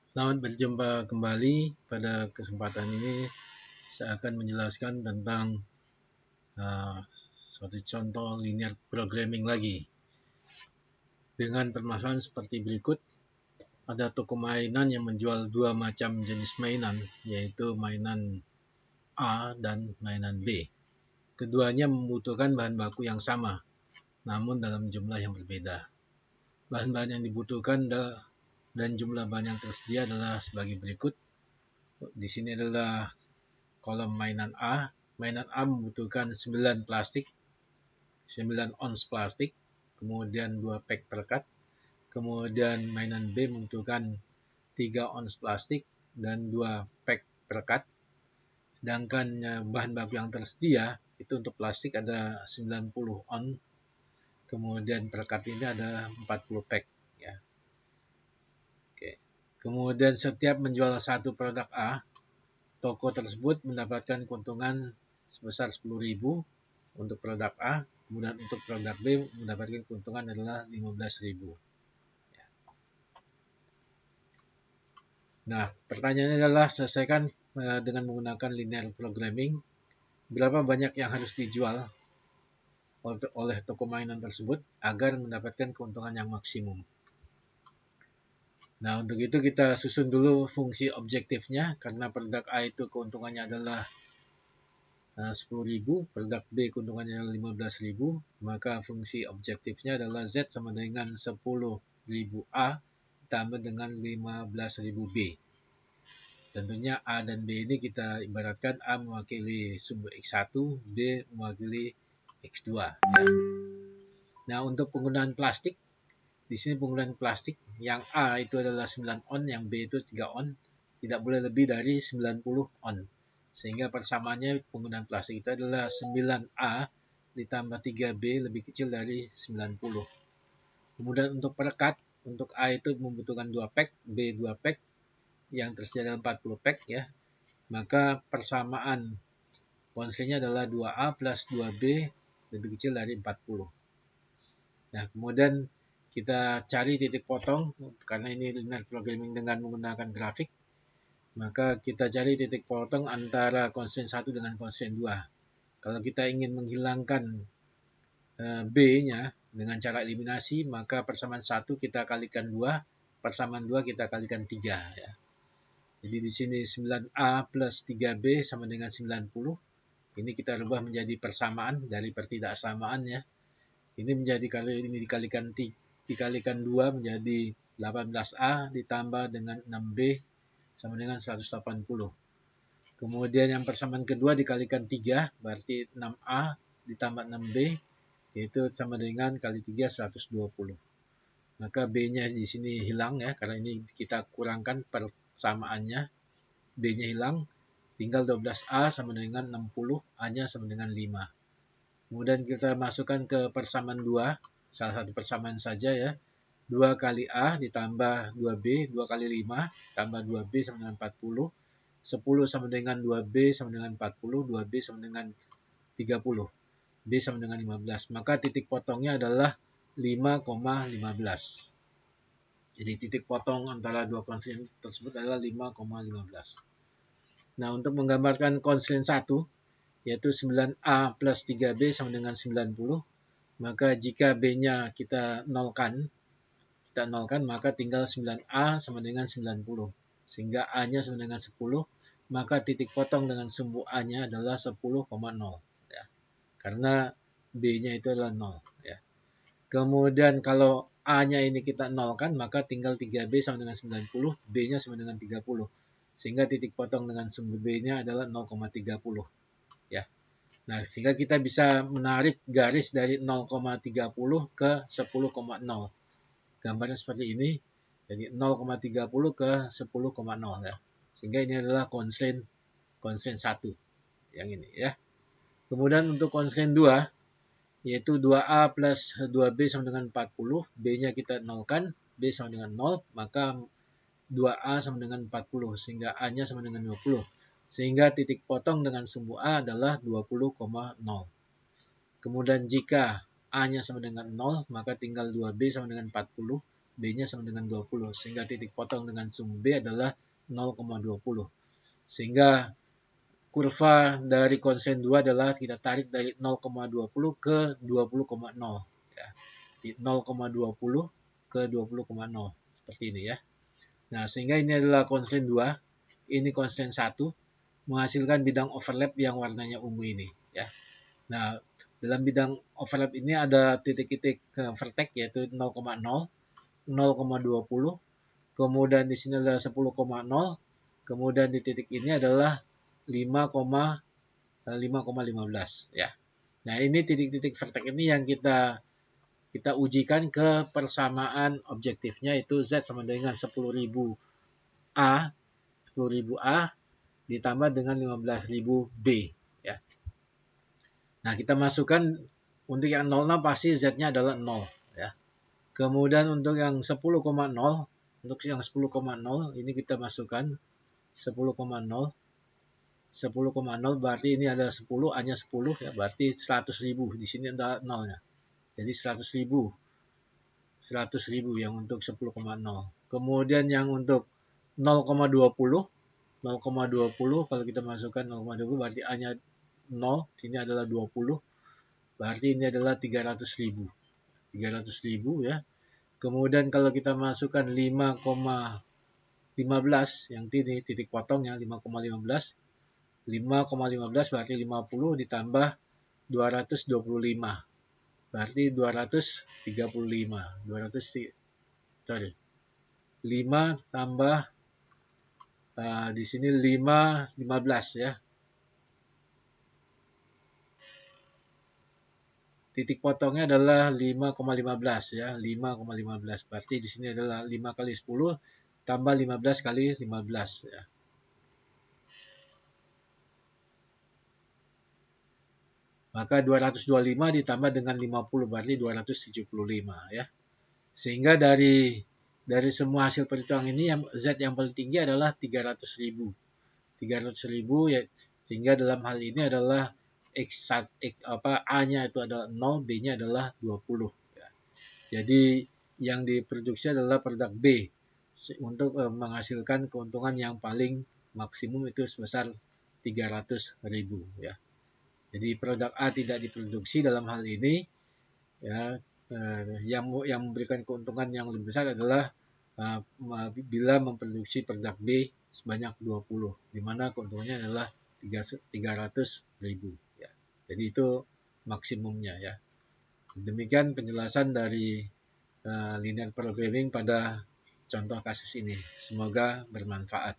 Selamat berjumpa kembali. Pada kesempatan ini saya akan menjelaskan tentang suatu contoh linear programming lagi. Dengan permasalahan seperti berikut, ada toko mainan yang menjual dua macam jenis mainan, yaitu mainan A dan mainan B. Keduanya membutuhkan bahan baku yang sama, namun dalam jumlah yang berbeda. Bahan-bahan yang dibutuhkan dan jumlah bahan yang tersedia adalah sebagai berikut. Di sini adalah kolom mainan A. Mainan A membutuhkan 9 plastik, 9 ons plastik, kemudian 2 pack perekat. Kemudian mainan B membutuhkan 3 ons plastik dan 2 pack perekat. Sedangkan bahan baku yang tersedia itu untuk plastik ada 90 on, kemudian perekat ini ada 40 pack ya. Oke. Kemudian setiap menjual satu produk A, toko tersebut mendapatkan keuntungan sebesar 10.000 untuk produk A, kemudian untuk produk B mendapatkan keuntungan adalah 15.000. Nah, pertanyaannya adalah selesaikan dengan menggunakan linear programming. Berapa banyak yang harus dijual oleh toko mainan tersebut agar mendapatkan keuntungan yang maksimum. Nah, untuk itu kita susun dulu fungsi objektifnya. Karena produk A itu keuntungannya adalah 10.000, produk B keuntungannya 15.000, maka fungsi objektifnya adalah Z sama dengan 10.000 A ditambah dengan 15.000 B. Tentunya A dan B ini kita ibaratkan A mewakili sumber X1, B mewakili X2. Ya. Nah, untuk penggunaan plastik, di sini penggunaan plastik, yang A itu adalah 9 on, yang B itu 3 on, tidak boleh lebih dari 90 on. Sehingga persamaannya penggunaan plastik itu adalah 9A ditambah 3B lebih kecil dari 90. Kemudian untuk perekat, untuk A itu membutuhkan 2 pack, B 2 pack, yang tersedia dalam 40 pack ya. Maka persamaan konsennya adalah 2A plus 2B lebih kecil dari 40. Nah, kemudian kita cari titik potong, karena ini linear programming dengan menggunakan grafik. Maka kita cari titik potong antara konsen 1 dengan konsen 2. Kalau kita ingin menghilangkan B-nya dengan cara eliminasi, maka persamaan 1 kita kalikan 2, persamaan 2 kita kalikan 3. Ya. Jadi di sini 9A plus 3B sama dengan 90. Ini kita rubah menjadi persamaan dari pertidaksamaan ya. Ini menjadi kali ini dikalikan 2 menjadi 18A ditambah dengan 6B sama dengan 180. Kemudian yang persamaan kedua dikalikan 3 berarti 6A ditambah 6B yaitu sama dengan kali 3 120. Maka B-nya di sini hilang ya karena ini kita kurangkan persamaannya. B-nya hilang, tinggal 12A sama dengan 60, A-nya sama dengan 5. Kemudian kita masukkan ke persamaan 2, salah satu persamaan saja ya. 2 kali A ditambah 2B, 2 kali 5 tambah 2B sama dengan 40. 10 sama dengan 2B sama dengan 40, 2B sama dengan 30. B sama dengan 15. Maka titik potongnya adalah 5,15. Jadi titik potong antara dua konsen tersebut adalah 5,15. Nah, untuk menggambarkan konsen 1, yaitu 9A plus 3B sama dengan 90, maka jika B-nya kita nolkan, maka tinggal 9A sama dengan 90. Sehingga A-nya sama dengan 10, maka titik potong dengan sumbu A-nya adalah 10,0. Ya. Karena B-nya itu adalah 0. Ya. Kemudian kalau A-nya ini kita nolkan, maka tinggal 3B sama dengan 90, B-nya sama dengan 30. Sehingga titik potong dengan sumbu B-nya adalah 0,30. Ya. Nah, sehingga kita bisa menarik garis dari 0,30 ke 10,0. Gambarnya seperti ini. Jadi 0,30 ke 10,0 ya. Sehingga ini adalah konsen 1 yang ini ya. Kemudian untuk konsen 2 yaitu 2A plus 2B sama dengan 40, B-nya kita nolkan, B sama dengan 0, maka 2A sama dengan 40, sehingga A-nya sama dengan 20. Sehingga titik potong dengan sumbu A adalah 20,0. Kemudian jika A-nya sama dengan 0, maka tinggal 2B sama dengan 40, B-nya sama dengan 20, sehingga titik potong dengan sum B adalah 0,20. Sehingga kurva dari konsen 2 adalah kita tarik dari 0,20 ke 20,0. Ya. Di 0,20 ke 20,0. Seperti ini ya. Nah, sehingga ini adalah konsen 2, ini konsen 1, menghasilkan bidang overlap yang warnanya ungu ini. Ya. Nah, dalam bidang overlap ini ada titik-titik vertex yaitu 0,0, 0,20, kemudian di sini adalah 10,0, kemudian di titik ini adalah 5,15 ya. Nah, ini titik-titik vertex ini yang kita ujikan ke persamaan objektifnya, itu Z sama dengan 10.000 A, 10.000 A ditambah dengan 15.000 B ya. Nah, kita masukkan untuk yang 0,0 pasti Z-nya adalah 0 ya. Kemudian untuk yang 10,0, untuk yang 10,0 ini kita masukkan 10,0. 10,0 berarti ini adalah 10, A-nya 10 ya, berarti 100.000. Di sini ada 0-nya. Jadi 100.000. 100.000 yang untuk 10,0. Kemudian yang untuk 0,20, 0,20 kalau kita masukkan 0,20 berarti A-nya 0, sini adalah 20. Berarti ini adalah 300.000. 300.000 ya. Kemudian kalau kita masukkan 5,15 yang ini titik potongnya 5,15. 5,15 berarti 50 ditambah 225. Berarti 235. 5 tambah di sini 15 ya. Titik potongnya adalah 5,15 ya, 5,15. Berarti di sini adalah 5 kali 10 tambah 15 kali 15 ya. Maka 225 ditambah dengan 50 berarti 275 ya. Sehingga dari semua hasil perhitungan ini yang Z yang paling tinggi adalah 300.000. 300.000 ya, sehingga dalam hal ini adalah A-nya itu adalah 0, B-nya adalah 20 ya. Jadi yang diproduksi adalah produk B untuk menghasilkan keuntungan yang paling maksimum itu sebesar 300.000 ya. Jadi produk A tidak diproduksi dalam hal ini ya, yang memberikan keuntungan yang lebih besar adalah bila memproduksi produk B sebanyak 20, di mana keuntungannya adalah 300.000 ya. Jadi itu maksimumnya ya. Demikian penjelasan dari linear programming pada contoh kasus ini. Semoga bermanfaat.